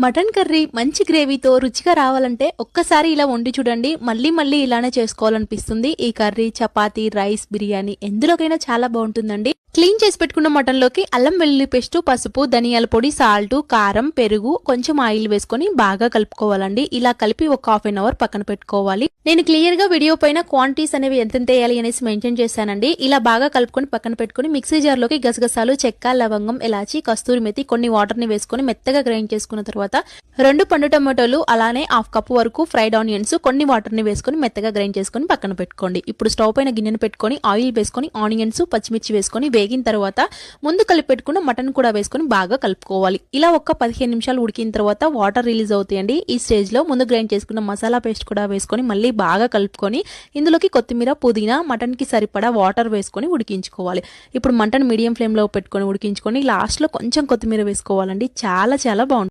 Mutton curry మంచి గ్రేవీతో రుచిగా రావాలంటే ఒక్కసారి ఇలా వండి చూడండి. మళ్ళీ మళ్ళీ ఇలానే చేసుకోవాలనిపిస్తుంది. ఈ కర్రీ చపాతీ, రైస్, బిర్యానీ ఎందులోకైనా చాలా బాగుంటుందండి. క్లీన్ చేసి పెట్టుకున్న మటన్ లోకి అల్లం వెల్లుల్లి పేస్ట్, పసుపు, ధనియాల పొడి, సాల్ట్, కారం, పెరుగు, కొంచెం ఆయిల్ వేసుకొని బాగా కలుపుకోవాలండి. ఇలా కలిపి ఒక హాఫ్ అన్ అవర్ పక్కన పెట్టుకోవాలి. నేను క్లియర్ గా వీడియో పైన క్వాంటిటీస్ అనేవి ఎంత వేయాలి అనేసి మెన్షన్ చేశానండి. ఇలా బాగా కలుపుకొని పక్కన పెట్టుకుని మిక్సీ జార్ లోకి గసగసాలు, చెక్క, లవంగం, ఇలాచి, కస్తూరి మెతి, కొన్ని వాటర్ ని వేసుకొని మెత్తగా గ్రైండ్ చేసుకున్న తర్వాత 2 పండు టమాటోలు, అలానే హాఫ్ కప్ వరకు ఫ్రైడ్ ఆనియన్స్, కొన్ని వాటర్ ని వేసుకొని మెత్తగా గ్రైండ్ చేసుకుని పక్కన పెట్టుకోండి. ఇప్పుడు స్టవ్ పైన గిన్నెను పెట్టుకొని ఆయిల్ వేసుకొని ఆనియన్స్, పచ్చిమిర్చి వేసుకొని వేగిన తర్వాత ముందు కలిపి పెట్టుకున్న మటన్ కూడా వేసుకొని బాగా కలుపుకోవాలి. ఇలా ఒక 15 నిమిషాలు ఉడికిన తర్వాత వాటర్ రిలీజ్ అవుతాయండి. ఈ స్టేజ్ లో ముందు గ్రైండ్ చేసుకున్న మసాలా పేస్ట్ కూడా వేసుకొని మళ్ళీ బాగా కలుపుకొని ఇందులోకి కొత్తిమీర, పుదీనా, మటన్ కి సరిపడా వాటర్ వేసుకొని ఉడికించుకోవాలి. ఇప్పుడు మటన్ మీడియం ఫ్లేమ్ లో పెట్టుకొని ఉడికించుకొని లాస్ట్ లో కొంచెం కొత్తిమీర వేసుకోవాలండి. చాలా బాగుంటుంది.